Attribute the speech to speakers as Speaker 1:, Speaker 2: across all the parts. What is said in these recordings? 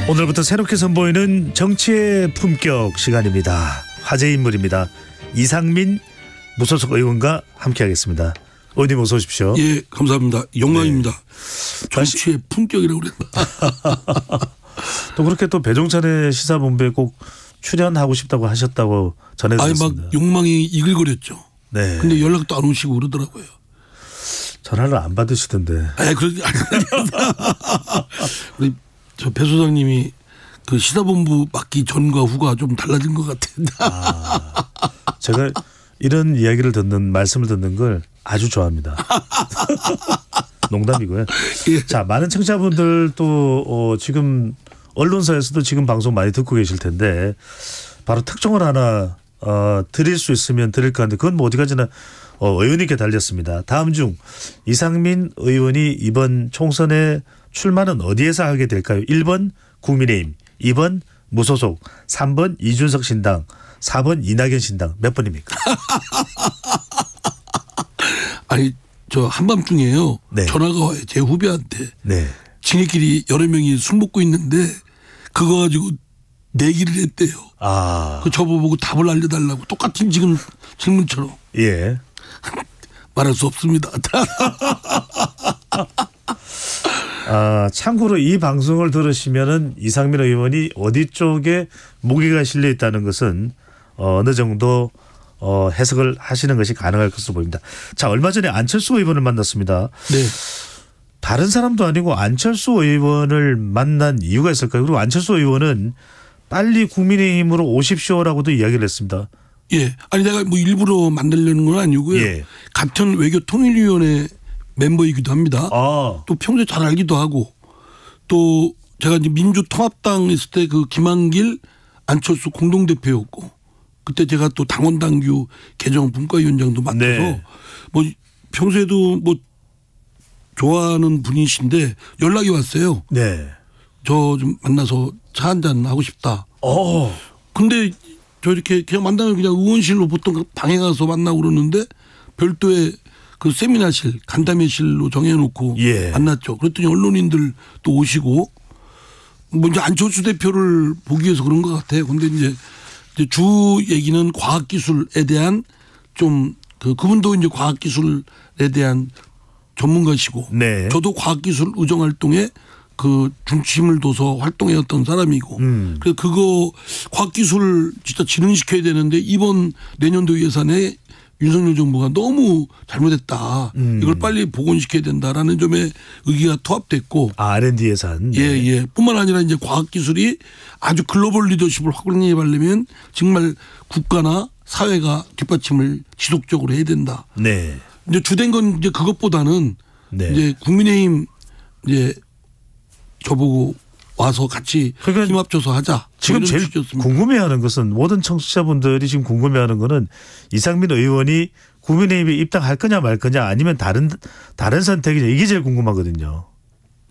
Speaker 1: 오늘부터 새롭게 선보이는 정치의 품격 시간입니다. 화제 인물입니다. 이상민 무소속 의원과 함께하겠습니다. 의원님 어서 오십시오.
Speaker 2: 예, 감사합니다. 영광입니다. 네. 정치의 품격이라고 그랬나.
Speaker 1: 또 그렇게 또 배종찬의 시사본부에 꼭 출연하고 싶다고 하셨다고 전해드렸습니다.
Speaker 2: 아니 막 욕망이 이글거렸죠.
Speaker 1: 네.
Speaker 2: 근데 연락도 안 오시고 그러더라고요.
Speaker 1: 전화를 안 받으시던데.
Speaker 2: 우리 저 배 소장님이 그 시사본부 맡기 전과 후가 좀 달라진 것 같아요.
Speaker 1: 제가 이런 이야기를 듣는 말씀을 듣는 걸 아주 좋아합니다. 농담이고요.
Speaker 2: 예.
Speaker 1: 자, 많은 청취자분들도 지금 언론사에서도 지금 방송 많이 듣고 계실 텐데 바로 특종을 하나 드릴 수 있으면 드릴 것 같은데 그건 뭐 어디까지나 의원님께 달렸습니다. 다음 중 이상민 의원이 이번 총선에 출마는 어디에서 하게 될까요? 1번 국민의힘, 2번 무소속, 3번 이준석 신당, 4번 이낙연 신당. 몇 번입니까?
Speaker 2: 아니 저 한밤중에요.
Speaker 1: 네.
Speaker 2: 전화가 와요. 제 후배한테.
Speaker 1: 네.
Speaker 2: 지네끼리 여러 명이 술 먹고 있는데 그거 가지고 내기를 했대요. 그 저보고 답을 알려달라고 똑같은 지금 질문처럼.
Speaker 1: 예.
Speaker 2: 말할 수 없습니다.
Speaker 1: 참고로 이 방송을 들으시면은 이상민 의원이 어디 쪽에 무게가 실려 있다는 것은 어느 정도 해석을 하시는 것이 가능할 것으로 보입니다. 자, 얼마 전에 안철수 의원을 만났습니다.
Speaker 2: 네.
Speaker 1: 다른 사람도 아니고 안철수 의원을 만난 이유가 있을까요? 그리고 안철수 의원은 빨리 국민의힘으로 오십시오라고도 이야기를 했습니다.
Speaker 2: 예. 아니 내가 뭐 일부러 만들려는 건 아니고요.
Speaker 1: 예.
Speaker 2: 같은 외교통일위원회 멤버이기도 합니다. 또 평소에 잘 알기도 하고 또 제가 이제 민주통합당 있을 때 그 김한길 안철수 공동대표였고 그때 제가 또 당원당규 개정 분과위원장도 맡아서
Speaker 1: 네.
Speaker 2: 뭐 평소에도 뭐 좋아하는 분이신데 연락이 왔어요.
Speaker 1: 네.
Speaker 2: 저 좀 만나서 차 한잔 하고 싶다. 근데 저 이렇게 그냥 만나면 그냥 의원실로 보통 방에 가서 만나고 그러는데 별도의 그 세미나실 간담회실로 정해놓고
Speaker 1: 예.
Speaker 2: 만났죠. 그랬더니 언론인들 또 오시고 뭐 이제 안철수 대표를 보기 위해서 그런 것 같아요. 근데 이제 주 얘기는 과학기술에 대한 좀 그분도 이제 과학기술에 대한 전문가시고
Speaker 1: 네.
Speaker 2: 저도 과학기술 의정활동에 그 중심을 둬서 활동해왔던 사람이고 그래서 그거 과학기술 진짜 진흥시켜야 되는데 이번 내년도 예산에 윤석열 정부가 너무 잘못했다. 이걸 빨리 복원시켜야 된다라는 점에 의기가 투합됐고.
Speaker 1: R&D 예산.
Speaker 2: 예, 예. 뿐만 아니라 이제 과학기술이 아주 글로벌 리더십을 확립하려면 정말 국가나 사회가 뒷받침을 지속적으로 해야 된다.
Speaker 1: 네.
Speaker 2: 이제 주된 건 이제 그것보다는
Speaker 1: 네.
Speaker 2: 이제 국민의힘 이제 저보고 와서 같이
Speaker 1: 그러니까
Speaker 2: 힘 합쳐서 하자.
Speaker 1: 지금 제일 궁금해하는 것은 모든 청취자분들이 지금 궁금해하는 것은 이상민 의원이 국민의힘에 입당할 거냐 말 거냐 아니면 다른 선택이냐 이게 제일 궁금하거든요.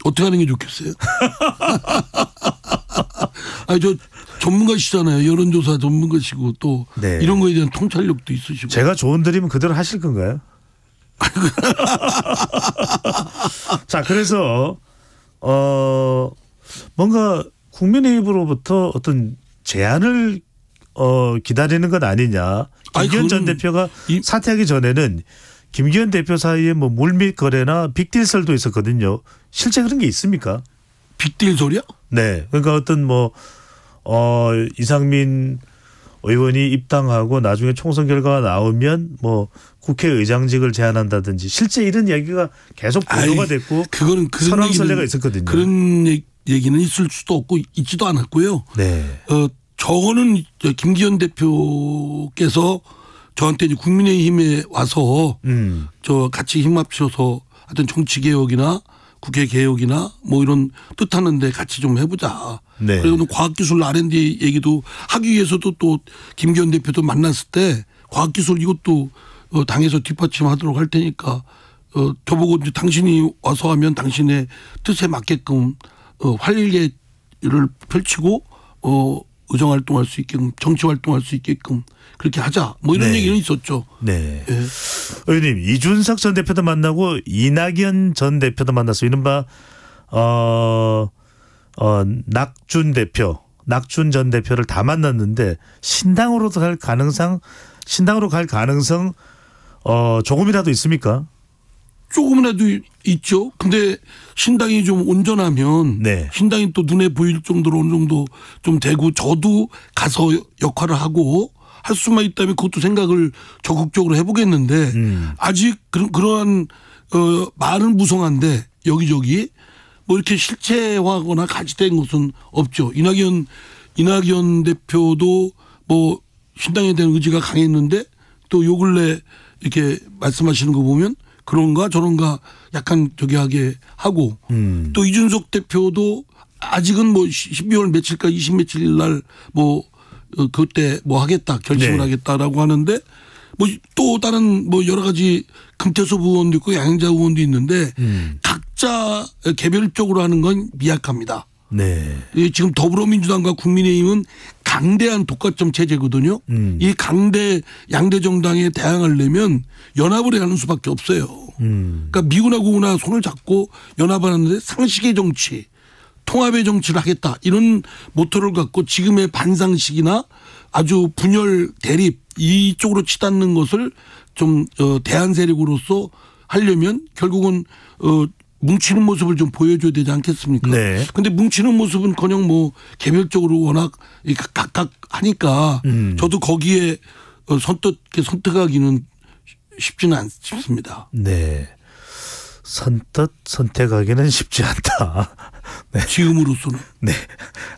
Speaker 2: 어떻게 하는 게 좋겠어요? 아니 저 전문가시잖아요. 여론조사 전문가시고 또
Speaker 1: 네.
Speaker 2: 이런 거에 대한 통찰력도 있으시고.
Speaker 1: 제가 조언 드리면 그대로 하실 건가요? 자, 그래서 뭔가 국민의힘으로부터 어떤 제안을 기다리는 것 아니냐. 김기현 전 대표가 사퇴하기 전에는 김기현 대표 사이에 뭐 물밑 거래나 빅딜 설도 있었거든요. 실제 그런 게 있습니까?
Speaker 2: 빅딜 소리야?
Speaker 1: 네. 그러니까 어떤 뭐 이상민 의원이 입당하고 나중에 총선 결과가 나오면 뭐 국회의장직을 제안한다든지 실제 이런 이야기가 계속 보도가 됐고
Speaker 2: 그거는 그런
Speaker 1: 선왕설레가 있었거든요.
Speaker 2: 그런 얘기는 있을 수도 없고 있지도 않았고요.
Speaker 1: 네.
Speaker 2: 저거는 김기현 대표께서 저한테 이제 국민의힘에 와서 저 같이 힘 합쳐서 하여튼 정치 개혁이나 국회 개혁이나 뭐 이런 뜻하는데 같이 좀 해보자.
Speaker 1: 네.
Speaker 2: 그리고 과학기술 R&D 얘기도 하기 위해서도 또 김기현 대표도 만났을 때 과학기술 이것도 당에서 뒷받침하도록 할 테니까 저보고 이제 당신이 와서 하면 당신의 뜻에 맞게끔 활개를 펼치고 의정활동할 수 있게끔 정치활동할 수 있게끔 그렇게 하자 뭐 이런
Speaker 1: 네.
Speaker 2: 얘기는 있었죠.
Speaker 1: 네.
Speaker 2: 예.
Speaker 1: 의원님 이준석 전 대표도 만나고 이낙연 전 대표도 만났어. 이른바 낙준 전 대표를 다 만났는데 신당으로 갈 가능성 조금이라도 있습니까?
Speaker 2: 조금이라도 있죠. 근데 신당이 좀 온전하면
Speaker 1: 네.
Speaker 2: 신당이 또 눈에 보일 정도로 어느 정도 좀 되고 저도 가서 역할을 하고 할 수만 있다면 그것도 생각을 적극적으로 해보겠는데 아직 그러한 말은 무성한데 여기저기 뭐 이렇게 실체화하거나 같이 된 것은 없죠. 이낙연 대표도 뭐 신당에 대한 의지가 강했는데 또 요 근래 이렇게 말씀하시는 거 보면 그런가 저런가 약간 저기 하게 하고 또 이준석 대표도 아직은 뭐 12월 며칠까 20 며칠 날 뭐 그때 뭐 하겠다 결심을
Speaker 1: 네.
Speaker 2: 하겠다라고 하는데 뭐 또 다른 뭐 여러 가지 금태섭 의원도 있고 양행자 의원도 있는데 각자 개별적으로 하는 건 미약합니다.
Speaker 1: 네.
Speaker 2: 지금 더불어민주당과 국민의힘은 강대한 독과점 체제거든요. 이 양대 정당에 대항하려면 연합을 하는 수밖에 없어요. 그러니까 미군하고 우나 손을 잡고 연합하는데 상식의 정치, 통합의 정치를 하겠다 이런 모토를 갖고 지금의 반상식이나 아주 분열 대립 이쪽으로 치닫는 것을 좀 대안 세력으로서 하려면 결국은 뭉치는 모습을 좀 보여줘야 되지 않겠습니까?
Speaker 1: 네.
Speaker 2: 근데 뭉치는 모습은커녕 뭐 개별적으로 워낙 각각 하니까 저도 거기에 선택하기는 쉽지는 않습니다.
Speaker 1: 네. 선택하기는 쉽지 않다. 네.
Speaker 2: 지금으로서는.
Speaker 1: 네.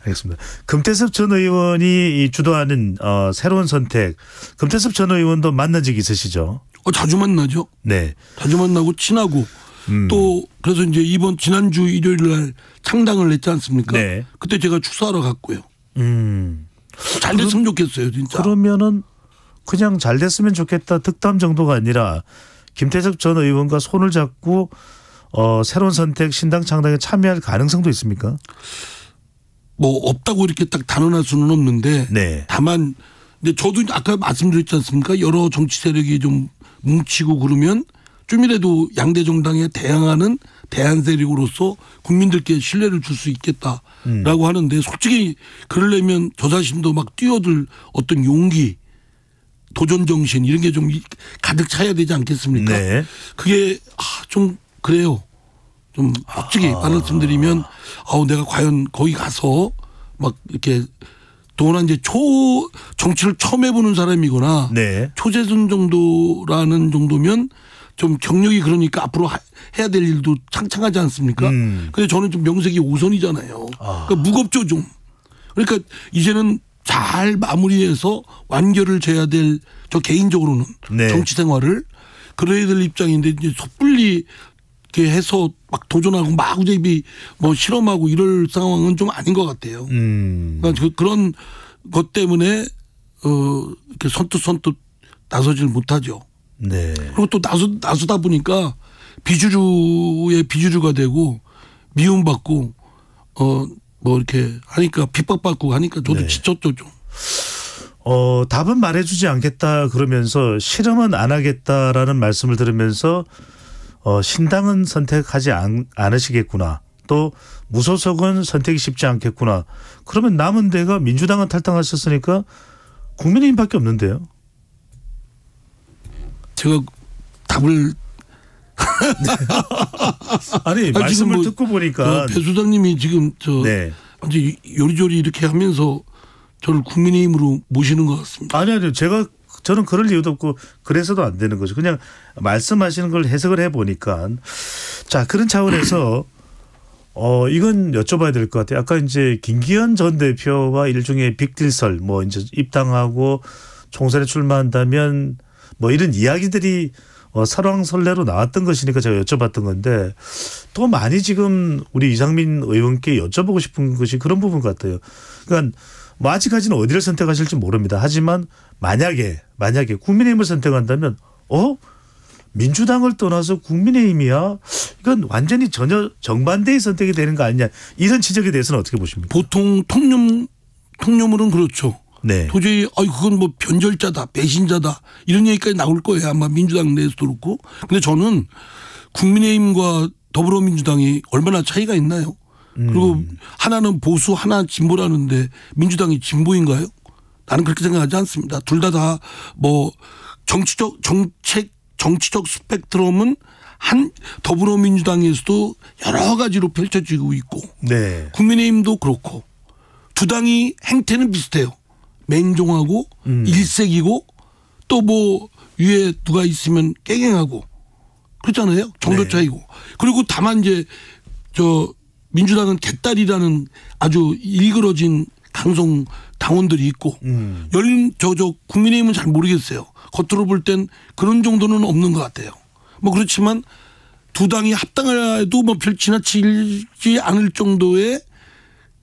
Speaker 1: 알겠습니다. 금태섭 전 의원이 주도하는 새로운 선택. 금태섭 전 의원도 만난 적이 있으시죠?
Speaker 2: 자주 만나죠.
Speaker 1: 네.
Speaker 2: 자주 만나고 친하고 또 그래서 이제 지난주 일요일 날 창당을 했지 않습니까?
Speaker 1: 네.
Speaker 2: 그때 제가 축사하러 갔고요. 잘 됐으면 좋겠어요, 진짜.
Speaker 1: 그러면은 그냥 잘 됐으면 좋겠다 득담 정도가 아니라 김태섭 전 의원과 손을 잡고 새로운 선택 신당 창당에 참여할 가능성도 있습니까?
Speaker 2: 뭐 없다고 이렇게 딱 단언할 수는 없는데
Speaker 1: 네.
Speaker 2: 다만 근데 저도 아까 말씀드렸지 않습니까? 여러 정치 세력이 좀 뭉치고 그러면 좀이라도 양대 정당에 대항하는 대안 세력으로서 국민들께 신뢰를 줄 수 있겠다라고 하는데 솔직히 그러려면 저 자신도 막 뛰어들 어떤 용기 도전 정신 이런 게 좀 가득 차야 되지 않겠습니까?
Speaker 1: 네.
Speaker 2: 그게 좀 그래요. 좀 솔직히 말씀드리면 내가 과연 거기 가서 막 이렇게 더구나 이제 정치를 처음 해보는 사람이거나
Speaker 1: 네.
Speaker 2: 초재선 정도라는 정도면 좀 경력이 그러니까 앞으로 해야 될 일도 창창하지 않습니까? 근데 저는 좀 명색이 5선이잖아요. 그러니까 무겁죠 좀. 그러니까 이제는 잘 마무리해서 완결을 져야 될 저 개인적으로는
Speaker 1: 네.
Speaker 2: 정치 생활을 그래야 될 입장인데 이제 섣불리 이렇게 해서 막 도전하고 마구잡이 뭐 실험하고 이럴 상황은 좀 아닌 것 같아요. 그러니까 그런 것 때문에 이렇게 선뜻 나서질 못하죠.
Speaker 1: 네.
Speaker 2: 그리고 또 나서다 보니까 비주류의 비주류가 되고 미움받고 뭐 이렇게 하니까 핍박받고 하니까 저도
Speaker 1: 네.
Speaker 2: 지쳤죠 좀.
Speaker 1: 답은 말해주지 않겠다 그러면서 실험은 안 하겠다라는 말씀을 들으면서 신당은 선택하지 않으시겠구나. 또 무소속은 선택이 쉽지 않겠구나. 그러면 남은 데가 민주당은 탈당하셨으니까 국민의힘밖에 없는데요.
Speaker 2: 제가 답을
Speaker 1: 아니 말씀을
Speaker 2: 뭐
Speaker 1: 듣고 보니까
Speaker 2: 배 수장님이 지금
Speaker 1: 네.
Speaker 2: 완전 요리조리 이렇게 하면서 저를 국민의힘으로 모시는 것 같습니다.
Speaker 1: 아니요. 저는 그럴 이유도 없고 그래서도 안 되는 거죠. 그냥 말씀하시는 걸 해석을 해보니까 자 그런 차원에서 이건 여쭤봐야 될 것 같아요. 아까 이제 김기현 전 대표와 일종의 빅딜설 뭐 이제 입당하고 총선에 출마한다면 뭐 이런 이야기들이 설왕설래로 나왔던 것이니까 제가 여쭤봤던 건데 또 많이 지금 우리 이상민 의원께 여쭤보고 싶은 것이 그런 부분 같아요. 그러니까 뭐 아직까지는 어디를 선택하실지 모릅니다. 하지만 만약에 국민의힘을 선택한다면 민주당을 떠나서 국민의힘이야 이건 완전히 전혀 정반대의 선택이 되는 거 아니냐 이런 지적에 대해서는 어떻게 보십니까?
Speaker 2: 보통 통념으로는 그렇죠.
Speaker 1: 네.
Speaker 2: 도저히 그건 뭐 변절자다 배신자다 이런 얘기까지 나올 거예요. 아마 민주당 내에서도 그렇고. 근데 저는 국민의힘과 더불어민주당이 얼마나 차이가 있나요? 그리고 하나는 보수 하나는 진보라는데 민주당이 진보인가요? 나는 그렇게 생각하지 않습니다. 둘 다 뭐 정치적 스펙트럼은 한 더불어민주당에서도 여러 가지로 펼쳐지고 있고
Speaker 1: 네.
Speaker 2: 국민의힘도 그렇고 두 당이 행태는 비슷해요. 맹종하고 일색이고 또 뭐 위에 누가 있으면 깨갱하고 그렇잖아요. 정도 차이고. 네. 그리고 다만 이제 민주당은 개딸이라는 아주 일그러진 강성 당원들이 있고 국민의힘은 잘 모르겠어요. 겉으로 볼 땐 그런 정도는 없는 것 같아요. 뭐 그렇지만 두 당이 합당을 해도 뭐 별 지나치지 않을 정도의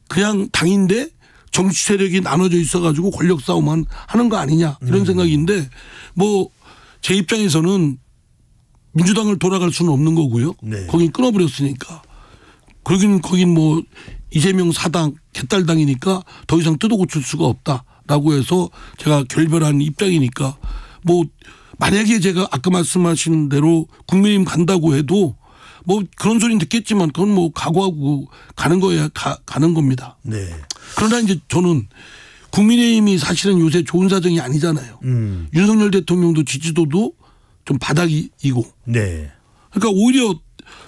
Speaker 2: 그냥 당인데 정치 세력이 나눠져 있어가지고 권력 싸움만 하는 거 아니냐 이런 생각인데 뭐 제 입장에서는 민주당을 돌아갈 수는 없는 거고요. 네. 거긴 끊어버렸으니까. 거긴 뭐 이재명 사당 개딸당이니까 더 이상 뜯어 고칠 수가 없다라고 해서 제가 결별한 입장이니까 뭐 만약에 제가 아까 말씀하신 대로 국민의힘 간다고 해도 뭐 그런 소리는 듣겠지만 그건 뭐 각오하고 가는 거야 가는 겁니다. 네. 그러나 이제 저는 국민의힘이 사실은 요새 좋은 사정이 아니잖아요. 윤석열 대통령도 지지도도 좀 바닥이고. 네. 그러니까 오히려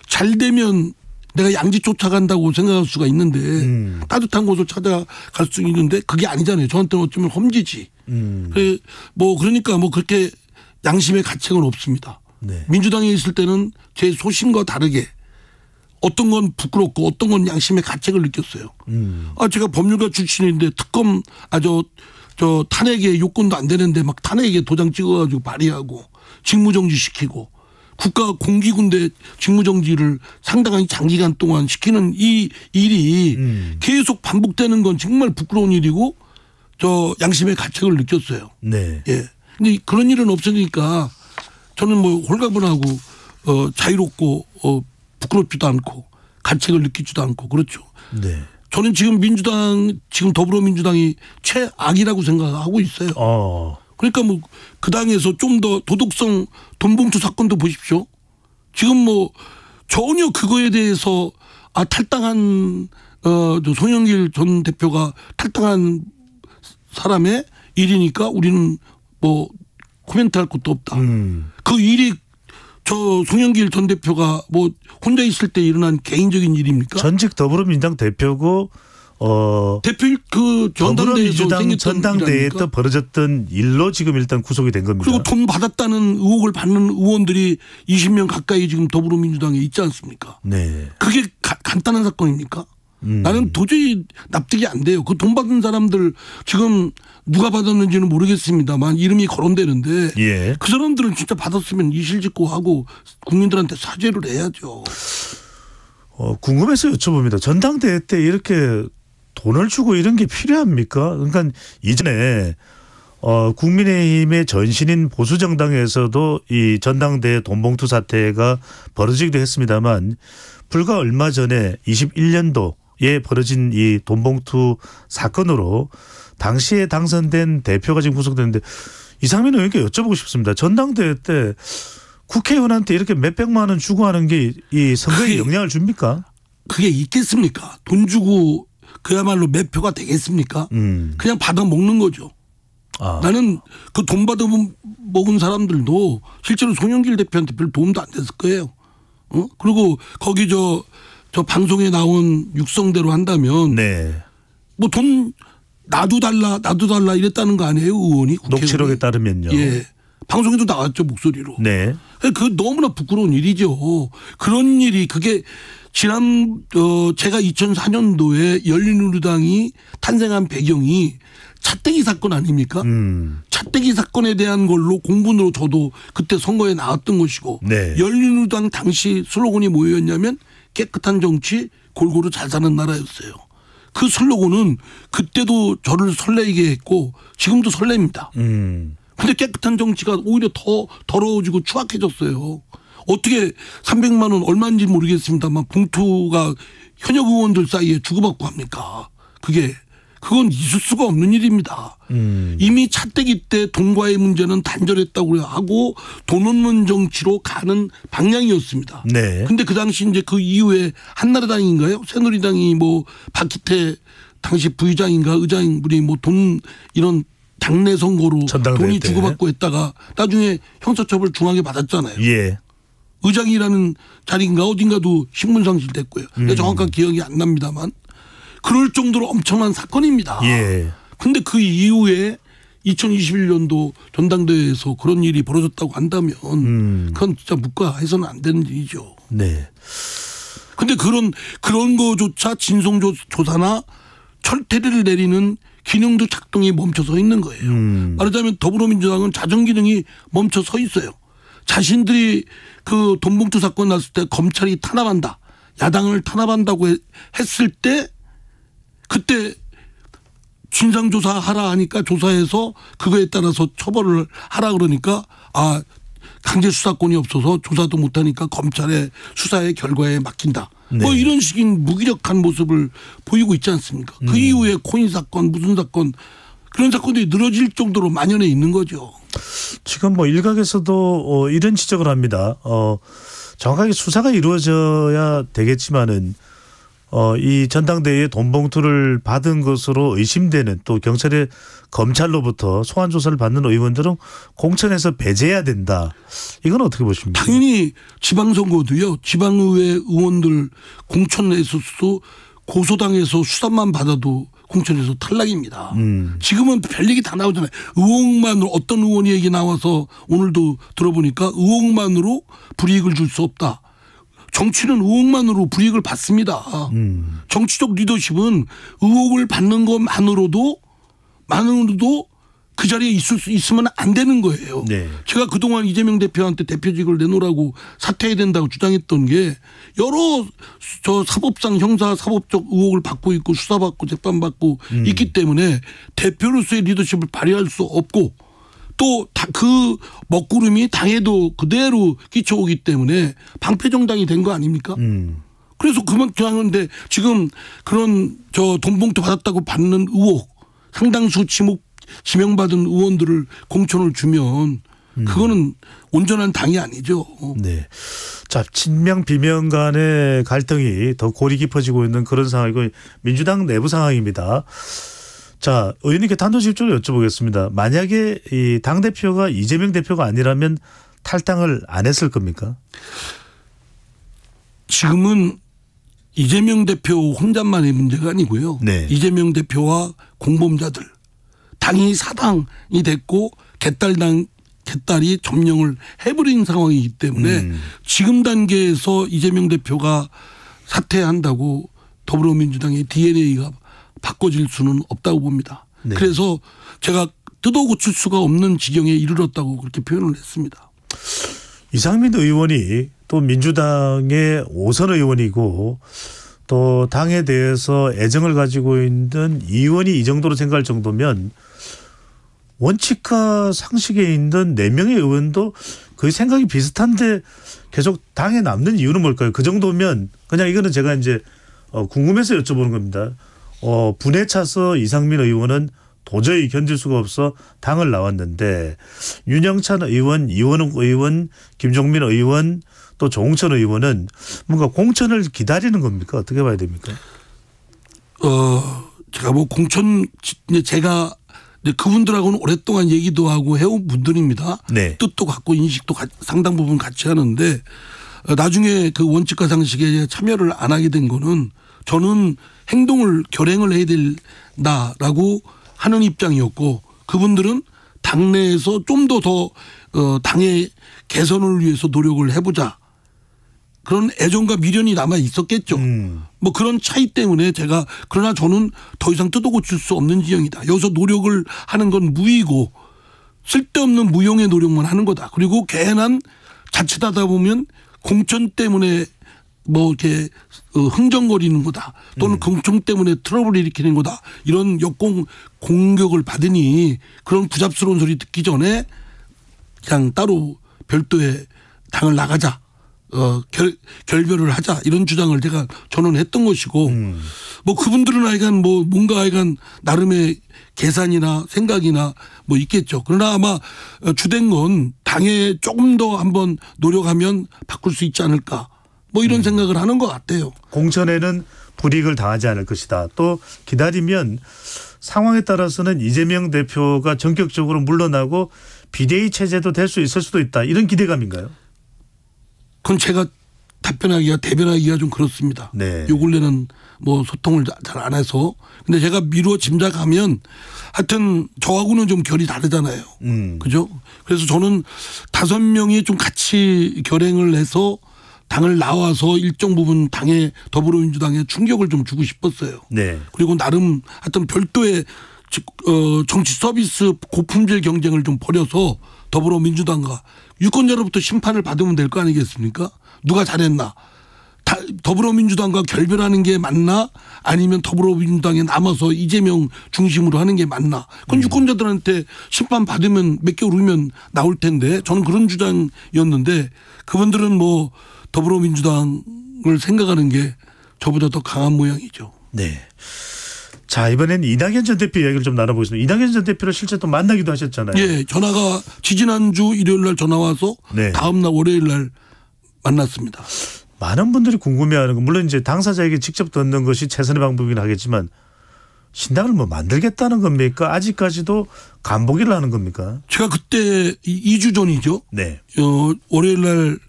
Speaker 2: 잘 되면 내가 양지 쫓아간다고 생각할 수가 있는데 따뜻한 곳을 찾아갈 수 있는데 그게 아니잖아요. 저한테는 어쩌면 험지지. 뭐 그러니까 뭐 그렇게 양심의 가책은 없습니다. 네. 민주당에 있을 때는 제 소신과 다르게 어떤 건 부끄럽고 어떤 건 양심의 가책을 느꼈어요. 제가 법률가 출신인데 특검 저 탄핵에 요건도 안 되는데 막 탄핵에 도장 찍어가지고 발의하고 직무정지 시키고 국가 공기군대 직무정지를 상당한 장기간 동안 시키는 이 일이 계속 반복되는 건 정말 부끄러운 일이고 저 양심의 가책을 느꼈어요. 네. 예. 근데 그런 일은 없으니까 저는 뭐 홀가분하고 자유롭고 부끄럽지도 않고 가책을 느끼지도 않고 그렇죠. 네. 저는 지금 더불어민주당이 최악이라고 생각하고 있어요. 그러니까 뭐 그 당에서 좀 더 도덕성 돈봉투 사건도 보십시오. 지금 뭐 전혀 그거에 대해서 탈당한 송영길 전 대표가 탈당한 사람의 일이니까 우리는 뭐 코멘트할 것도 없다. 그 일이 저 송영길 전 대표가 뭐 혼자 있을 때 일어난 개인적인 일입니까?
Speaker 1: 전직 더불어민주당 대표고
Speaker 2: 그
Speaker 1: 더불어민주당 전당대회에 또 벌어졌던 일로 지금 일단 구속이 된 겁니다.
Speaker 2: 그리고 돈 받았다는 의혹을 받는 의원들이 20명 가까이 지금 더불어민주당에 있지 않습니까? 네. 그게 간단한 사건입니까? 나는 도저히 납득이 안 돼요. 그 돈 받은 사람들 지금 누가 받았는지는 모르겠습니다만 이름이 거론되는데 예. 그 사람들은 진짜 받았으면 이실직고하고 국민들한테 사죄를 해야죠.
Speaker 1: 궁금해서 여쭤봅니다. 전당대회 때 이렇게 돈을 주고 이런 게 필요합니까? 그러니까 이전에 국민의힘의 전신인 보수정당에서도 이 전당대회 돈봉투 사태가 벌어지기도 했습니다만 불과 얼마 전에 21년도에 벌어진 이 돈봉투 사건으로 당시에 당선된 대표가 지금 구속됐는데 이상민 의원께 여쭤보고 싶습니다. 전당대회 때 국회의원한테 이렇게 몇백만 원 주고 하는 게 이 선거에 영향을 줍니까?
Speaker 2: 그게 있겠습니까? 돈 주고 그야말로 매표가 되겠습니까? 그냥 받아 먹는 거죠. 나는 그 돈 받아 먹은 사람들도 실제로 송영길 대표한테 별 도움도 안 됐을 거예요. 그리고 거기 저 방송에 나온 육성대로 한다면 네. 뭐 돈 나도 달라 이랬다는 거 아니에요, 의원이?
Speaker 1: 녹취록에 따르면요.
Speaker 2: 예. 방송에도 나왔죠, 목소리로. 네. 그 너무나 부끄러운 일이죠. 그런 일이 그게 제가 2004년도에 열린우리당이 탄생한 배경이 차떼기 사건 아닙니까? 차떼기 사건에 대한 걸로 공분으로 저도 그때 선거에 나왔던 것이고 네. 열린우리당 당시 슬로건이 뭐였냐면 깨끗한 정치 골고루 잘 사는 나라였어요. 그 슬로건은 그때도 저를 설레게 했고 지금도 설렙니다. 근데 깨끗한 정치가 오히려 더 더러워지고 추악해졌어요. 어떻게 300만 원 얼마인지 모르겠습니다만 봉투가 현역 의원들 사이에 주고받고 합니까? 그게 그건 있을 수가 없는 일입니다. 이미 차떼기 때 돈과의 문제는 단절했다고 하고 돈 없는 정치로 가는 방향이었습니다.
Speaker 1: 네.
Speaker 2: 근데 그 당시 이제 그 이후에 한나라당인가요? 새누리당이 뭐 박기태 당시 부의장인가 의장분이 뭐 돈 이런 당내 선거로 돈이
Speaker 1: 때.
Speaker 2: 주고받고 했다가 나중에 형사처벌 중하게 받았잖아요.
Speaker 1: 예.
Speaker 2: 의장이라는 자리인가 어딘가도 신문상실 됐고요. 정확한 기억이 안 납니다만 그럴 정도로 엄청난 사건입니다.
Speaker 1: 예.
Speaker 2: 근데 그 이후에 2021년도 전당대회에서 그런 일이 벌어졌다고 한다면 그건 진짜 묵과해서는 안 되는 일이죠.
Speaker 1: 네.
Speaker 2: 근데 그런 거조차 진상조사나 철퇴를 내리는 기능도 작동이 멈춰 서 있는 거예요. 말하자면 더불어민주당은 자정 기능이 멈춰 서 있어요. 자신들이 그 돈봉투 사건 났을 때 검찰이 탄압한다. 야당을 탄압한다고 했을 때 그때 진상조사하라 하니까 조사해서 그거에 따라서 처벌을 하라 그러니까 강제 수사권이 없어서 조사도 못하니까 검찰의 수사의 결과에 맡긴다.
Speaker 1: 네.
Speaker 2: 뭐 이런 식인 무기력한 모습을 보이고 있지 않습니까? 그 이후에 코인 사건 무슨 사건 그런 사건들이 늘어질 정도로 만연해 있는 거죠.
Speaker 1: 지금 뭐 일각에서도 이런 지적을 합니다. 정확하게 수사가 이루어져야 되겠지만은 이 전당대회에 돈 봉투를 받은 것으로 의심되는 또 검찰로부터 소환 조사를 받는 의원들은 공천에서 배제해야 된다. 이건 어떻게 보십니까?
Speaker 2: 당연히 지방선거도요. 지방의회 의원들 공천에서도 고소당해서 수사만 받아도 공천에서 탈락입니다. 지금은 별 얘기 다 나오잖아요. 의혹만으로 어떤 의원이 얘기 나와서 오늘도 들어보니까 의혹만으로 불이익을 줄 수 없다. 정치는 의혹만으로 불이익을 받습니다. 정치적 리더십은 의혹을 받는 것만으로도 그 자리에 있으면 안 되는 거예요.
Speaker 1: 네.
Speaker 2: 제가 그동안 이재명 대표한테 대표직을 내놓으라고 사퇴해야 된다고 주장했던 게 여러 사법상 형사 사법적 의혹을 받고 있고 수사받고 재판받고 있기 때문에 대표로서의 리더십을 발휘할 수 없고 또 그 먹구름이 당에도 그대로 끼쳐오기 때문에 방패정당이 된 거 아닙니까? 그래서 그만큼 하는데 지금 그런 돈봉투 받았다고 받는 의혹 상당수 지명받은 의원들을 공천을 주면 그거는 온전한 당이 아니죠.
Speaker 1: 네. 자, 친명 비명 간의 갈등이 더 골이 깊어지고 있는 그런 상황이고 민주당 내부 상황입니다. 자, 의원님께 단도직입적으로 여쭤보겠습니다. 만약에 이 당대표가 이재명 대표가 아니라면 탈당을 안 했을 겁니까?
Speaker 2: 지금은 이재명 대표 혼자만의 문제가 아니고요.
Speaker 1: 네.
Speaker 2: 이재명 대표와 공범자들 당이 사당이 됐고 개딸이 점령을 해버린 상황이기 때문에 지금 단계에서 이재명 대표가 사퇴한다고 더불어민주당의 DNA가 바꿔질 수는 없다고 봅니다.
Speaker 1: 네.
Speaker 2: 그래서 제가 뜯어 고칠 수가 없는 지경에 이르렀다고 그렇게 표현을 했습니다.
Speaker 1: 이상민 의원이 또 민주당의 5선 의원이고 또 당에 대해서 애정을 가지고 있는 의원이 이 정도로 생각할 정도면 원칙과 상식에 있는 4명의 의원도 거의 생각이 비슷한데 계속 당에 남는 이유는 뭘까요? 그 정도면 그냥 이거는 제가 이제 궁금해서 여쭤보는 겁니다. 분에 차서 이상민 의원은 도저히 견딜 수가 없어 당을 나왔는데 윤영찬 의원, 이원욱 의원, 김종민 의원 또 조홍천 의원은 뭔가 공천을 기다리는 겁니까? 어떻게 봐야 됩니까?
Speaker 2: 제가 뭐 공천 제가 그분들하고는 오랫동안 얘기도 하고 해온 분들입니다.
Speaker 1: 네.
Speaker 2: 뜻도 갖고 인식도 상당 부분 같이 하는데 나중에 그 원칙과 상식에 참여를 안 하게 된 거는 저는 결행을 해야 된다라고 하는 입장이었고 그분들은 당내에서 좀 더 당의 개선을 위해서 노력을 해보자. 그런 애정과 미련이 남아 있었겠죠. 뭐 그런 차이 때문에 그러나 저는 더 이상 뜯어 고칠 수 없는 지형이다. 여기서 노력을 하는 건 무의고 쓸데없는 무용의 노력만 하는 거다. 그리고 괜한 자칫하다 보면 공천 때문에 뭐 이렇게 흥정거리는 거다. 또는 공천 때문에 트러블을 일으키는 거다. 이런 공격을 받으니 그런 부잡스러운 소리 듣기 전에 그냥 따로 별도의 당을 나가자. 결별을 하자 이런 주장을 제가 전언했던 것이고 뭐 그분들은 하여간 뭐 뭔가 하여간 나름의 계산이나 생각이나 뭐 있겠죠. 그러나 아마 주된 건 당에 조금 더 한번 노력하면 바꿀 수 있지 않을까 뭐 이런 생각을 하는 것 같아요.
Speaker 1: 공천에는 불이익을 당하지 않을 것이다. 또 기다리면 상황에 따라서는 이재명 대표가 전격적으로 물러나고 비대위 체제도 될 수 있을 수도 있다. 이런 기대감인가요?
Speaker 2: 그건 제가 대변하기가 좀 그렇습니다.
Speaker 1: 네.
Speaker 2: 요 근래는 뭐 소통을 잘 안 해서. 근데 제가 미루어 짐작하면 하여튼 저하고는 좀 결이 다르잖아요. 그죠? 그래서 저는 5명이 좀 같이 결행을 해서 당을 나와서 일정 부분 당에 더불어민주당에 충격을 좀 주고 싶었어요.
Speaker 1: 네.
Speaker 2: 그리고 나름 하여튼 별도의 정치 서비스 고품질 경쟁을 좀 벌여서 더불어민주당과 유권자로부터 심판을 받으면 될 거 아니겠습니까? 누가 잘했나? 더불어민주당과 결별하는 게 맞나? 아니면 더불어민주당에 남아서 이재명 중심으로 하는 게 맞나? 그건 유권자들한테 심판 받으면 몇 개월 후면 나올 텐데 저는 그런 주장이었는데 그분들은 뭐 더불어민주당을 생각하는 게 저보다 더 강한 모양이죠.
Speaker 1: 네. 자, 이번엔 이낙연 전 대표 이야기를 좀 나눠보겠습니다. 이낙연 전 대표를 실제 또 만나기도 하셨잖아요.
Speaker 2: 예, 전화가 지지난주 일요일 날 전화 와서
Speaker 1: 네.
Speaker 2: 다음 날 월요일 날 만났습니다.
Speaker 1: 많은 분들이 궁금해하는 건 물론 이제 당사자에게 직접 듣는 것이 최선의 방법이긴 하겠지만 신당을 뭐 만들겠다는 겁니까? 아직까지도 간보기를 하는 겁니까?
Speaker 2: 제가 그때 2주 전이죠.
Speaker 1: 네.
Speaker 2: 월요일 날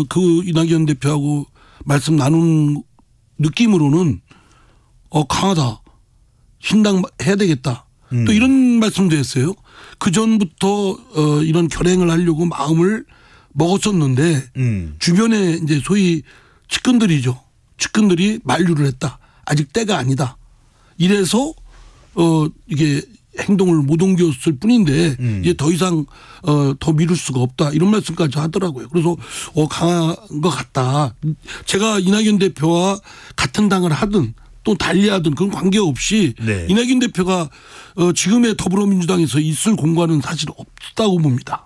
Speaker 2: 그 이낙연 대표하고 말씀 나눈 느낌으로는 강하다. 신당 해야 되겠다. 또 이런 말씀도 했어요. 그 전부터 이런 결행을 하려고 마음을 먹었었는데 주변에 이제 소위 측근들이죠. 측근들이 만류를 했다. 아직 때가 아니다. 이래서 이게 행동을 못 옮겼을 뿐인데 이제 더 이상 더 미룰 수가 없다. 이런 말씀까지 하더라고요. 그래서 강한 것 같다. 제가 이낙연 대표와 같은 당을 하든 또 달리하든 그런 관계없이
Speaker 1: 네.
Speaker 2: 이낙연 대표가 지금의 더불어민주당에서 있을 공간은 사실 없다고 봅니다.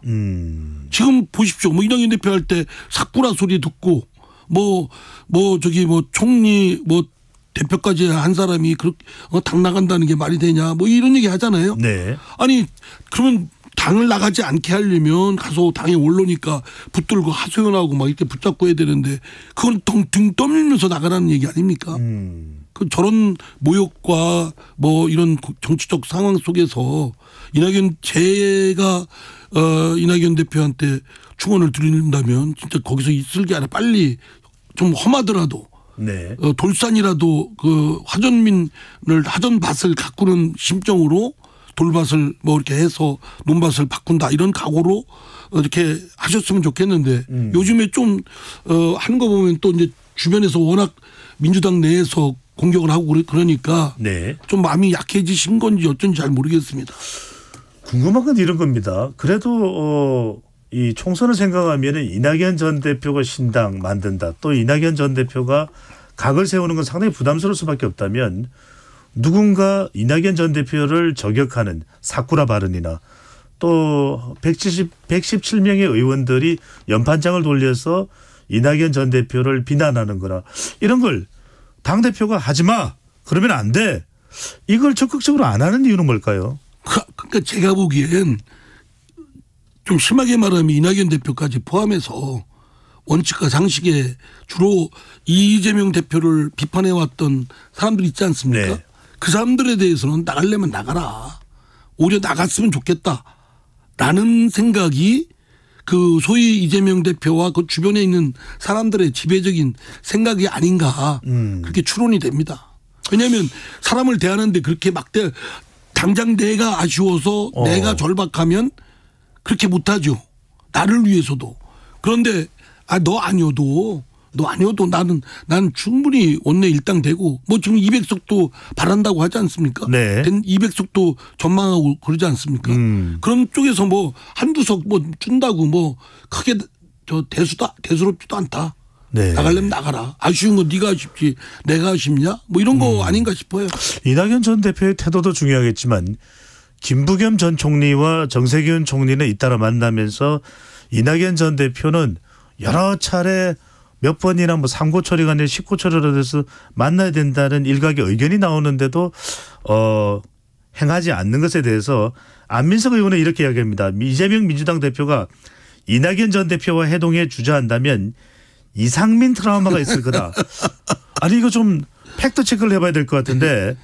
Speaker 2: 지금 보십시오. 뭐 이낙연 대표 할 때 사쿠라 소리 듣고 뭐 총리 대표까지 한 사람이 그렇게 당 나간다는 게 말이 되냐 뭐 이런 얘기 하잖아요.
Speaker 1: 네.
Speaker 2: 아니 그러면 당을 나가지 않게 하려면 가서 당에 올라오니까 붙들고 하소연하고 막 이렇게 붙잡고 해야 되는데 그건 등 떠밀면서 나가라는 얘기 아닙니까? 그 저런 모욕과 뭐 이런 정치적 상황 속에서 제가 이낙연 대표한테 충원을 드린다면 진짜 거기서 있을 게 아니라 빨리 좀 험하더라도
Speaker 1: 네.
Speaker 2: 돌산이라도 그 하전밭을 가꾸는 심정으로 돌밭을 뭐 이렇게 해서 논밭을 바꾼다 이런 각오로 이렇게 하셨으면 좋겠는데 요즘에 좀 하는 거 보면 또 이제 주변에서 워낙 민주당 내에서 공격을 하고 그러니까
Speaker 1: 네.
Speaker 2: 좀 마음이 약해지신 건지 어쩐지 잘 모르겠습니다.
Speaker 1: 궁금한 건 이런 겁니다. 그래도 이 총선을 생각하면 이낙연 전 대표가 신당 만든다. 또 이낙연 전 대표가 각을 세우는 건 상당히 부담스러울 수밖에 없다면 누군가 이낙연 전 대표를 저격하는 사쿠라 발언이나 또 117명의 의원들이 연판장을 돌려서 이낙연 전 대표를 비난하는 거나 이런 걸 당대표가 하지 마. 그러면 안 돼. 이걸 적극적으로 안 하는 이유는 뭘까요?
Speaker 2: 그러니까 제가 보기엔 좀 심하게 말하면 이낙연 대표까지 포함해서 원칙과 상식에 주로 이재명 대표를 비판해왔던 사람들 있지 않습니까?
Speaker 1: 네.
Speaker 2: 그 사람들에 대해서는 나가려면 나가라. 오히려 나갔으면 좋겠다라는 생각이 그 소위 이재명 대표와 그 주변에 있는 사람들의 지배적인 생각이 아닌가 그렇게 추론이 됩니다. 왜냐하면 사람을 대하는데 그렇게 당장 내가 아쉬워서 내가 절박하면 그렇게 못하죠. 나를 위해서도. 그런데 너 아니어도 나는 충분히 원내 일당되고 뭐 지금 200석도 바란다고 하지 않습니까?
Speaker 1: 네.
Speaker 2: 200석도 전망하고 그러지 않습니까? 그런 쪽에서 뭐 한두 석 뭐 준다고 뭐 크게 대수롭지도 않다.
Speaker 1: 네.
Speaker 2: 나가려면 나가라. 아쉬운 건 네가 아쉽지 내가 아쉽냐? 뭐 이런 거 아닌가 싶어요.
Speaker 1: 이낙연 전 대표의 태도도 중요하겠지만 김부겸 전 총리와 정세균 총리는 잇따라 만나면서 이낙연 전 대표는 여러 차례 몇 번이나 뭐 3고 처리가 아니라 10고 처리로 돼서 만나야 된다는 일각의 의견이 나오는데도 행하지 않는 것에 대해서 안민석 의원은 이렇게 이야기합니다. 이재명 민주당 대표가 이낙연 전 대표와 회동에 주저한다면 이상민 트라우마가 있을 거다. 아니 이거 좀 팩트 체크를 해봐야 될 것 같은데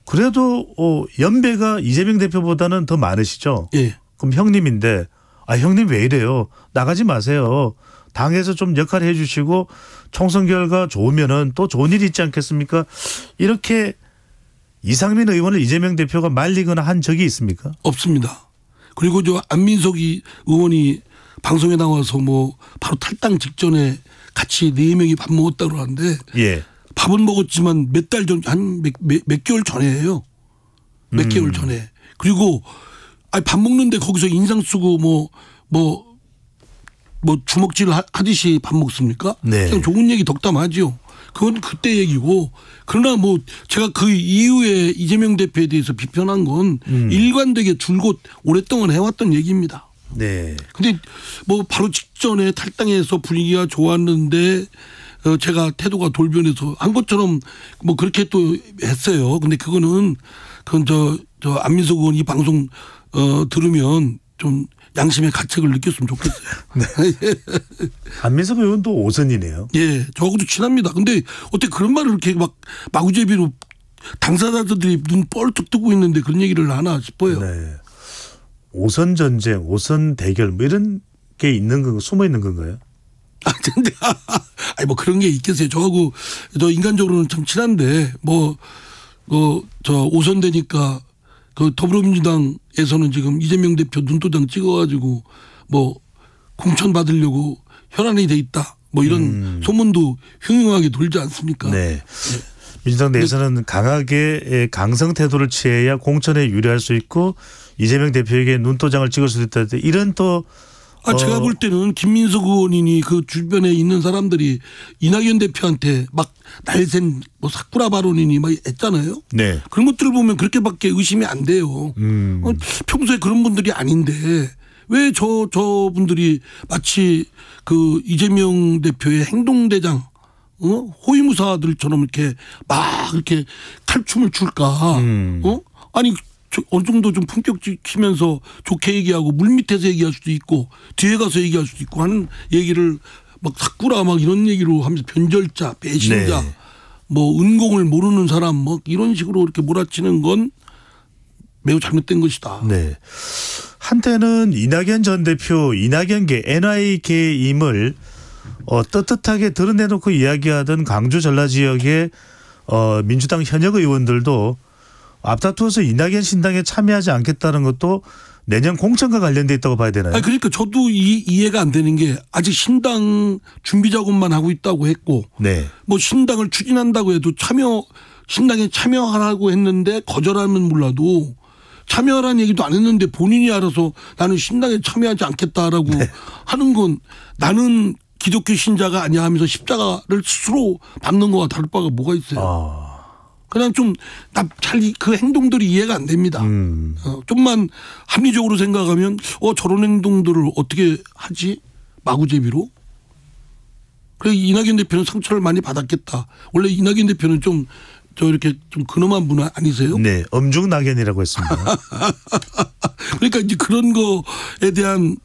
Speaker 1: 그래도 연배가 이재명 대표보다는 더 많으시죠?
Speaker 2: 예.
Speaker 1: 그럼 형님인데 형님 왜 이래요? 나가지 마세요. 당에서 좀 역할을 해 주시고 총선 결과 좋으면은 또 좋은 일이 있지 않겠습니까? 이렇게 이상민 의원을 이재명 대표가 말리거나 한 적이 있습니까?
Speaker 2: 없습니다. 그리고 저 안민석 의원이 방송에 나와서 뭐 바로 탈당 직전에 같이 4명이 밥 먹었다고 하는데
Speaker 1: 예.
Speaker 2: 밥은 먹었지만 몇 달 전, 몇 개월 전에예요. 몇 개월 전에. 그리고 밥 먹는데 거기서 인상 쓰고 뭐 주먹질 하듯이 밥 먹습니까?
Speaker 1: 네.
Speaker 2: 그냥 좋은 얘기 덕담하죠. 그건 그때 얘기고 그러나 뭐 제가 그 이후에 이재명 대표에 대해서 비판한 건 일관되게 줄곧 오랫동안 해왔던 얘기입니다.
Speaker 1: 네.
Speaker 2: 근데 뭐 바로 직전에 탈당해서 분위기가 좋았는데 제가 태도가 돌변해서 한 것처럼 뭐 그렇게 또 했어요. 근데 그건 저 안민석 의원 이 방송 들으면 좀 양심의 가책을 느꼈으면 좋겠어요.
Speaker 1: 네. 안민석 의원도 5선이네요.
Speaker 2: 예, 저하고도 친합니다. 근데 어떻게 그런 말을 이렇게 막 마구제비로 당사자들이 눈 뻘쩍 뜨고 있는데 그런 얘기를 하나 싶어요.
Speaker 1: 네. 5선 전쟁, 5선 대결 뭐 이런 게 있는 건가 숨어 있는 건가요?
Speaker 2: 근데 아니 뭐 그런 게 있겠어요. 저하고 저 인간적으로는 참 친한데 저 5선 되니까 그 더불어민주당에서는 지금 이재명 대표 눈도장 찍어가지고 뭐 공천 받으려고 혈안이 돼 있다. 뭐 이런 소문도 흉흉하게 돌지 않습니까?
Speaker 1: 네. 민주당 내에서는 강하게 강성 태도를 취해야 공천에 유리할 수 있고 이재명 대표에게 눈도장을 찍을 수 있다. 이런 또
Speaker 2: 제가 볼 때는 김민석 의원이니 그 주변에 있는 사람들이 이낙연 대표한테 막 날쌘 뭐 사쿠라 발언이니 막 했잖아요.
Speaker 1: 네.
Speaker 2: 그런 것들을 보면 그렇게밖에 의심이 안 돼요. 평소에 그런 분들이 아닌데 왜 저분들이 마치 그 이재명 대표의 행동대장 호위무사들처럼 이렇게 막 이렇게 칼춤을 출까? 아니 어느 정도 좀 품격 지키면서 좋게 얘기하고 물밑에서 얘기할 수도 있고 뒤에 가서 얘기할 수도 있고 하는 얘기를 막 사쿠라 막 이런 얘기로 하면서 변절자, 배신자,
Speaker 1: 네.
Speaker 2: 뭐 은공을 모르는 사람 뭐 이런 식으로 이렇게 몰아치는 건 매우 잘못된 것이다.
Speaker 1: 네. 한때는 이낙연 전 대표 이낙연계 NI계임을 떳떳하게 드러내놓고 이야기하던 광주 전라 지역의 민주당 현역 의원들도 앞다투어서 이낙연 신당에 참여하지 않겠다는 것도 내년 공천과 관련돼 있다고 봐야 되나요?
Speaker 2: 그러니까 저도 이해가 안 되는 게 아직 신당 준비 작업만 하고 있다고 했고
Speaker 1: 네.
Speaker 2: 뭐 신당을 추진한다고 해도 신당에 참여하라고 했는데 거절하면 몰라도 참여하라는 얘기도 안 했는데 본인이 알아서 나는 신당에 참여하지 않겠다라고
Speaker 1: 네. 하는
Speaker 2: 건 나는 기독교 신자가 아니야 하면서 십자가를 스스로 밟는 거와 다를 바가 뭐가 있어요. 그냥 좀 잘 그 행동들이 이해가 안 됩니다. 좀만 합리적으로 생각하면 저런 행동들을 어떻게 하지? 마구제비로? 그래 이낙연 대표는 상처를 많이 받았겠다. 원래 이낙연 대표는 좀 이렇게 좀 근엄한 분 아니세요?
Speaker 1: 네, 엄중낙연이라고 했습니다.
Speaker 2: 그러니까 이제 그런 거에 대한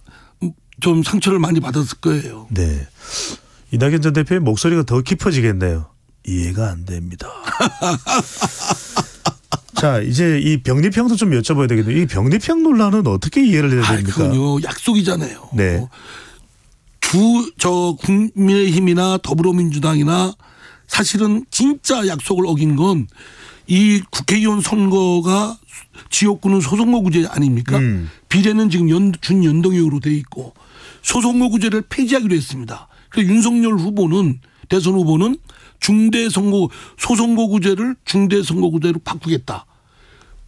Speaker 2: 좀 상처를 많이 받았을 거예요.
Speaker 1: 네, 이낙연 전 대표의 목소리가 더 깊어지겠네요. 이해가 안 됩니다. 자, 이제 이 병리평도 좀 여쭤봐야 되겠네요. 이 병리평 논란은 어떻게 이해를 해야 됩니까?
Speaker 2: 그건요, 약속이잖아요.
Speaker 1: 네.
Speaker 2: 국민의힘이나 더불어민주당이나 사실은 진짜 약속을 어긴 건 이 국회의원 선거가 지역구는 소선거구제 아닙니까? 비례는 지금 준연동형으로 돼 있고 소선거구제를 폐지하기로 했습니다. 그래서 윤석열 후보는 대선 후보는 소선거구제를 중대선거구제로 바꾸겠다.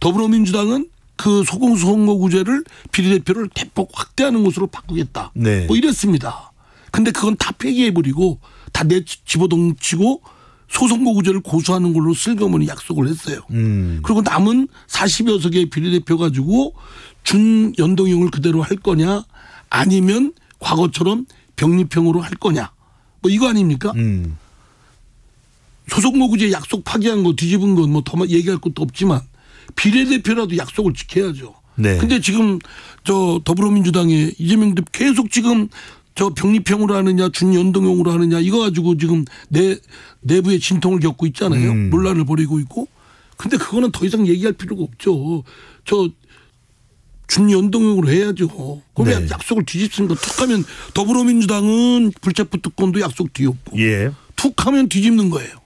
Speaker 2: 더불어민주당은 그 소선거구제를 비례대표를 대폭 확대하는 것으로 바꾸겠다.
Speaker 1: 네.
Speaker 2: 뭐 이랬습니다. 근데 그건 다 폐기해버리고 다 집어던지고 소선거구제를 고수하는 걸로 슬그머니 약속을 했어요. 그리고 남은 40여 석의 비례대표 가지고 준연동형을 그대로 할 거냐 아니면 과거처럼 병립형으로 할 거냐. 뭐 이거 아닙니까? 소속 모구제 약속 파기한 거 뒤집은 건 뭐 더 얘기할 것도 없지만 비례대표라도 약속을 지켜야죠.
Speaker 1: 네.
Speaker 2: 근데 지금 저 더불어민주당의 이재명 대표 계속 지금 저 병립형으로 하느냐 준연동형으로 하느냐 이거 가지고 지금 내부의 진통을 겪고 있잖아요. 논란을 벌이고 있고. 근데 그거는 더 이상 얘기할 필요가 없죠. 저 준연동형으로 해야죠. 그럼
Speaker 1: 네.
Speaker 2: 약속을 뒤집습니다. 툭하면 더불어민주당은 불체포 특권도 약속 뒤엎고
Speaker 1: 예.
Speaker 2: 툭하면 뒤집는 거예요.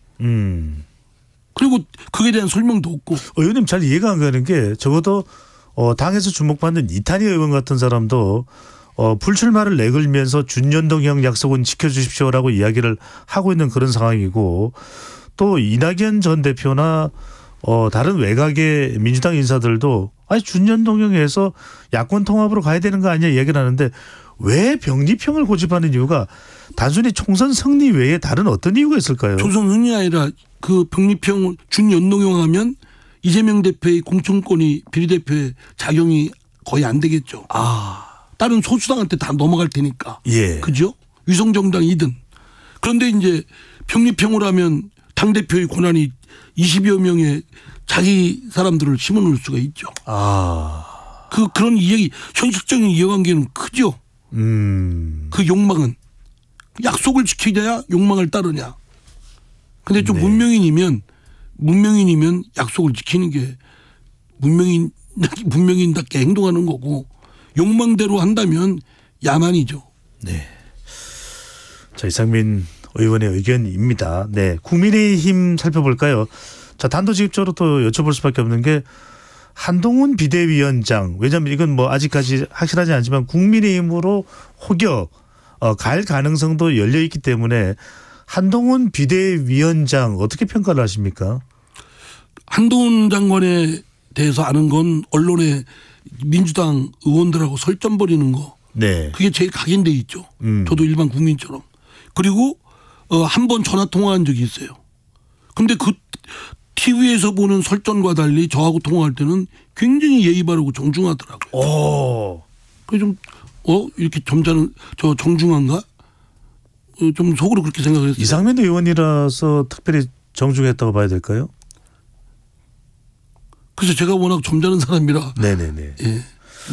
Speaker 2: 그리고 그에 대한 설명도 없고.
Speaker 1: 의원님 잘 이해가 안 가는 게 적어도 당에서 주목받는 이탄희 의원 같은 사람도 불출마를 내걸면서 준연동형 약속은 지켜주십시오라고 이야기를 하고 있는 그런 상황이고 또 이낙연 전 대표나 다른 외곽의 민주당 인사들도 아니 준연동형에서 야권 통합으로 가야 되는 거 아니냐 이야기를 하는데 왜 병립형을 고집하는 이유가 단순히 총선 승리 외에 다른 어떤 이유가 있을까요?
Speaker 2: 총선 승리 아니라 그 병립형 준연동형 하면 이재명 대표의 공천권이 비례대표에 작용이 거의 안 되겠죠. 다른 소수당한테 다 넘어갈 테니까.
Speaker 1: 예.
Speaker 2: 그죠? 위성정당이든. 그런데 이제 병립형으로 하면 당대표의 권한이 20여 명의 자기 사람들을 심어놓을 수가 있죠. 그런 현실적인 이해관계는 크죠. 그 욕망은. 약속을 지키려야 욕망을 따르냐. 근데 좀 네. 문명인이면 약속을 지키는 게 문명인답게 행동하는 거고 욕망대로 한다면 야만이죠.
Speaker 1: 네. 자, 이상민 의원의 의견입니다. 네. 국민의힘 살펴볼까요? 자, 단도직입적으로 또 여쭤볼 수밖에 없는 게 한동훈 비대위원장. 왜냐하면 이건 뭐 아직까지 확실하지 않지만 국민의힘으로 혹여 갈 가능성도 열려 있기 때문에 한동훈 비대위원장 어떻게 평가를 하십니까? 한동훈
Speaker 2: 장관에 대해서 아는 건 언론에 민주당 의원들하고 설전 벌이는 거.
Speaker 1: 네.
Speaker 2: 그게 제일 각인돼 있죠. 저도 일반 국민처럼. 그리고 한 번 전화 통화한 적이 있어요. 근데 그 TV에서 보는 설전과 달리 저하고 통화할 때는 굉장히 예의 바르고 정중하더라고요. 그게 좀 이렇게 점잖은 정중한가? 좀 속으로 그렇게 생각을 했어요.
Speaker 1: 이상민 의원이라서 특별히 정중했다고 봐야 될까요?
Speaker 2: 그래서 제가 워낙 점잖은 사람이라.
Speaker 1: 네네네.
Speaker 2: 예.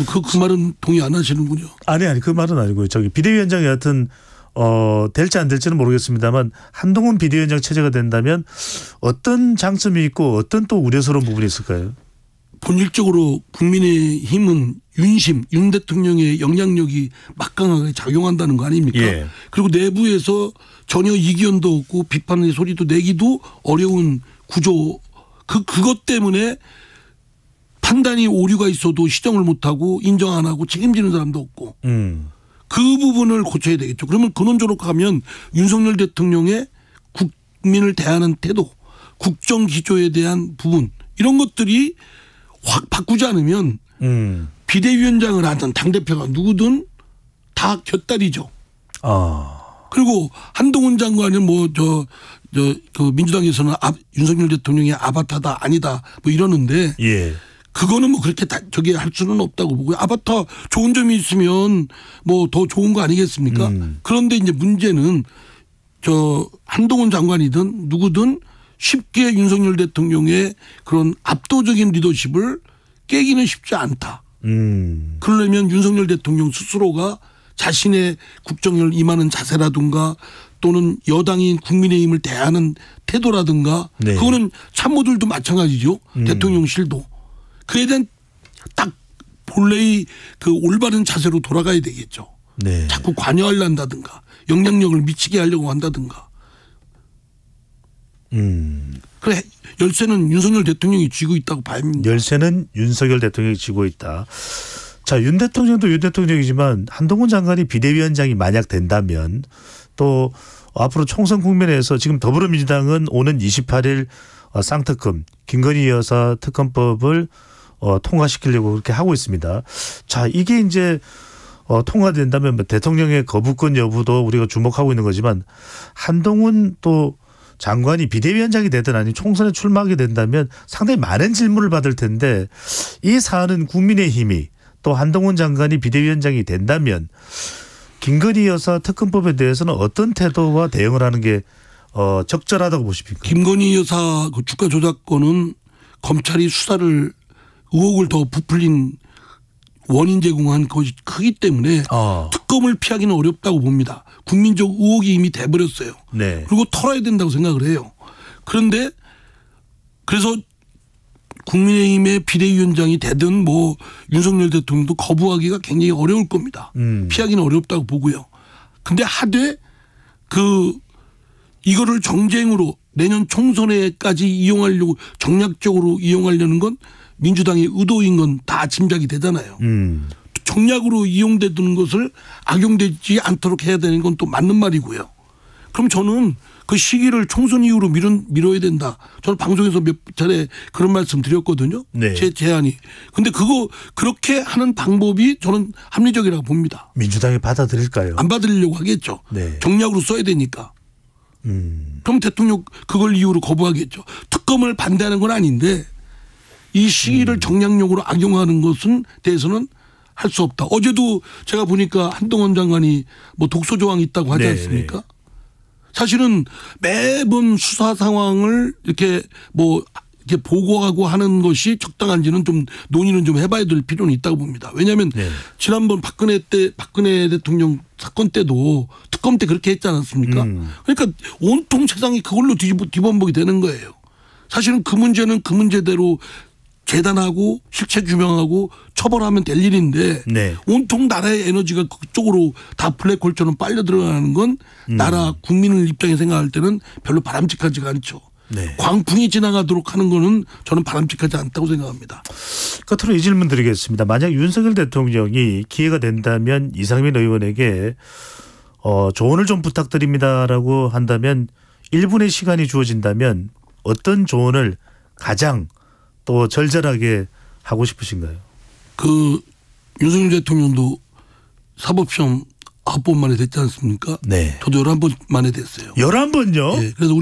Speaker 2: 그 말은 동의 안 하시는군요.
Speaker 1: 아니 그 말은 아니고요. 저기 비대위원장이 하여튼 될지 안 될지는 모르겠습니다만 한동훈 비대위원장 체제가 된다면 어떤 장점이 있고 어떤 또 우려스러운 부분이 있을까요?
Speaker 2: 본질적으로 국민의힘은 윤 대통령의 영향력이 막강하게 작용한다는 거 아닙니까?
Speaker 1: 예.
Speaker 2: 그리고 내부에서 전혀 이견도 없고 비판의 소리도 내기도 어려운 구조. 그것 때문에 판단이 오류가 있어도 시정을 못하고 인정 안 하고 책임지는 사람도 없고 그 부분을 고쳐야 되겠죠. 그러면 근원적으로 가면 윤석열 대통령의 국민을 대하는 태도, 국정 기조에 대한 부분 이런 것들이 확 바꾸지 않으면 비대위원장을 하든 당대표가 누구든 다 곁다리죠. 그리고 한동훈 장관은 그 민주당에서는 윤석열 대통령의 아바타다 아니다 뭐 이러는데
Speaker 1: 예.
Speaker 2: 그거는 뭐 그렇게 저기 할 수는 없다고 보고요. 아바타 좋은 점이 있으면 뭐 더 좋은 거 아니겠습니까? 그런데 이제 문제는 한동훈 장관이든 누구든 쉽게 윤석열 대통령의 그런 압도적인 리더십을 깨기는 쉽지 않다. 그러려면 윤석열 대통령 스스로가 자신의 국정을 임하는 자세라든가 또는 여당인 국민의힘을 대하는 태도라든가 네. 그거는 참모들도 마찬가지죠. 대통령실도. 그에 대한 딱 본래의 그 올바른 자세로 돌아가야 되겠죠. 네. 자꾸 관여하려 한다든가 영향력을 미치게 하려고 한다든가. 그래 열쇠는 윤석열 대통령이 쥐고 있다고 봐야 합니다.
Speaker 1: 열쇠는 윤석열 대통령이 쥐고 있다. 자, 윤 대통령도 윤 대통령이지만 한동훈 장관이 비대위원장이 만약 된다면 또 앞으로 총선 국면에서 지금 더불어민주당은 오는 28일 쌍특검 김건희 여사 특검법을 통과시키려고 그렇게 하고 있습니다. 자, 이게 이제 통과된다면 대통령의 거부권 여부도 우리가 주목하고 있는 거지만 한동훈 또 장관이 비대위원장이 되든 아니면 총선에 출마하게 된다면 상당히 많은 질문을 받을 텐데 이 사안은 국민의힘이 또 한동훈 장관이 비대위원장이 된다면 김건희 여사 특검법에 대해서는 어떤 태도와 대응을 하는 게 적절하다고 보십니까?
Speaker 2: 김건희 여사 그 주가 조작건은 검찰이 수사를 의혹을 더 부풀린 원인 제공한 것이 크기 때문에 특검을 피하기는 어렵다고 봅니다. 국민적 의혹이 이미 돼버렸어요.
Speaker 1: 네.
Speaker 2: 그리고 털어야 된다고 생각을 해요. 그런데 그래서 국민의힘의 비대위원장이 되든 뭐 윤석열 대통령도 거부하기가 굉장히 어려울 겁니다. 피하기는 어렵다고 보고요. 근데 하되 이거를 정쟁으로 내년 총선에까지 이용하려고 정략적으로 이용하려는 건 민주당의 의도인 건 다 짐작이 되잖아요. 정략으로 이용되는 것을 악용되지 않도록 해야 되는 건 또 맞는 말이고요. 그럼 저는 그 시기를 총선 이후로 미뤄야 된다. 저는 방송에서 몇 차례 그런 말씀 드렸거든요.
Speaker 1: 네.
Speaker 2: 제 제안이. 근데 그렇게 하는 방법이 저는 합리적이라고 봅니다.
Speaker 1: 민주당이 받아들일까요?
Speaker 2: 안 받으려고 하겠죠.
Speaker 1: 네.
Speaker 2: 정략으로 써야 되니까. 그럼 대통령 그걸 이유로 거부하겠죠. 특검을 반대하는 건 아닌데 이 시기를 정략용으로 악용하는 것은 대해서는 할 수 없다. 어제도 제가 보니까 한동훈 장관이 뭐 독소 조항이 있다고 하지 않습니까? 사실은 매번 수사 상황을 이렇게 이렇게 보고하고 하는 것이 적당한지는 좀 논의는 좀 해봐야 될 필요는 있다고 봅니다. 왜냐하면 지난번 박근혜 대통령 사건 때도 특검 때 그렇게 했지 않았습니까? 그러니까 온통 세상이 그걸로 뒤범벅이 되는 거예요. 사실은 그 문제는 그 문제대로 재단하고 실체 규명하고 처벌하면 될 일인데 온통 나라의 에너지가 그쪽으로 다 블랙홀처럼 빨려 들어가는 건 나라 국민을 입장에 생각할 때는 별로 바람직하지가 않죠. 광풍이 지나가도록 하는 거는 저는 바람직하지 않다고 생각합니다.
Speaker 1: 끝으로 이 질문 드리겠습니다. 만약 윤석열 대통령이 기회가 된다면 이상민 의원에게 조언을 좀 부탁드립니다라고 한다면 1분의 시간이 주어진다면 어떤 조언을 가장 또 절절하게 하고 싶으신가요?
Speaker 2: 윤석열 대통령도 사법시험 9번 만에 됐지 않습니까?
Speaker 1: 네.
Speaker 2: 저도 11번 만에 됐어요.
Speaker 1: 11번요?
Speaker 2: 네. 그래서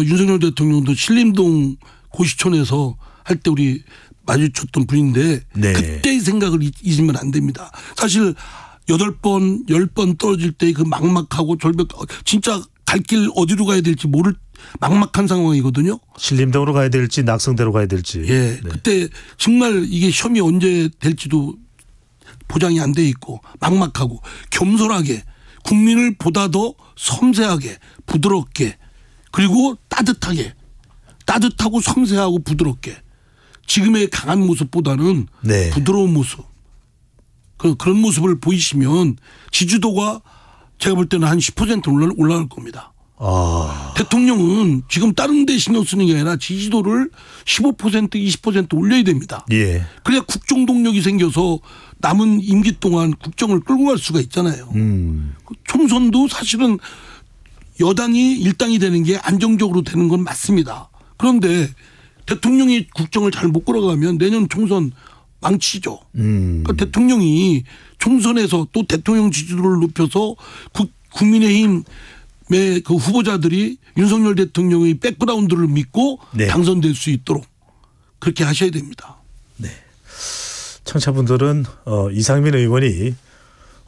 Speaker 2: 윤석열 대통령도 신림동 고시촌에서 할 때 우리 마주쳤던 분인데 그때의 생각을 잊으면 안 됩니다. 사실 8번, 10번 떨어질 때 그 막막하고 절벽 진짜 갈 길 어디로 가야 될지 모를 막막한 상황이거든요.
Speaker 1: 신림동으로 가야 될지 낙성대로 가야 될지.
Speaker 2: 예. 그때 정말 이게 시험이 언제 될지도 보장이 안 돼 있고 막막하고 겸손하게 국민을 보다 더 섬세하게 부드럽게 그리고 따뜻하고 섬세하고 부드럽게 지금의 강한 모습보다는 부드러운 모습 그런 모습을 보이시면 지지도가 제가 볼 때는 한 10% 올라갈 겁니다. 대통령은 지금 다른 데 신경 쓰는 게 아니라 지지도를 15% 20% 올려야 됩니다. 그래야 국정 동력이 생겨서 남은 임기 동안 국정을 끌고 갈 수가 있잖아요. 총선도 사실은 여당이 일당이 되는 게 안정적으로 되는 건 맞습니다. 그런데 대통령이 국정을 잘 못 끌어가면 내년 총선 망치죠. 그러니까 대통령이 총선에서 또 대통령 지지도를 높여서 국민의힘 그 후보자들이 윤석열 대통령의 백그라운드를 믿고 당선될 수 있도록 그렇게 하셔야 됩니다.
Speaker 1: 네. 청취자분들은 이상민 의원이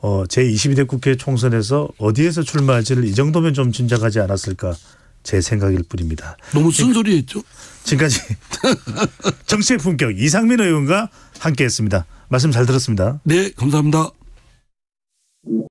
Speaker 1: 제22대 국회 총선에서 어디에서 출마할지를 이 정도면 좀 짐작하지 않았을까 제 생각일 뿐입니다.
Speaker 2: 너무 쓴소리했죠.
Speaker 1: 지금까지 정치의 품격 이상민 의원과 함께했습니다. 말씀 잘 들었습니다.
Speaker 2: 네, 감사합니다.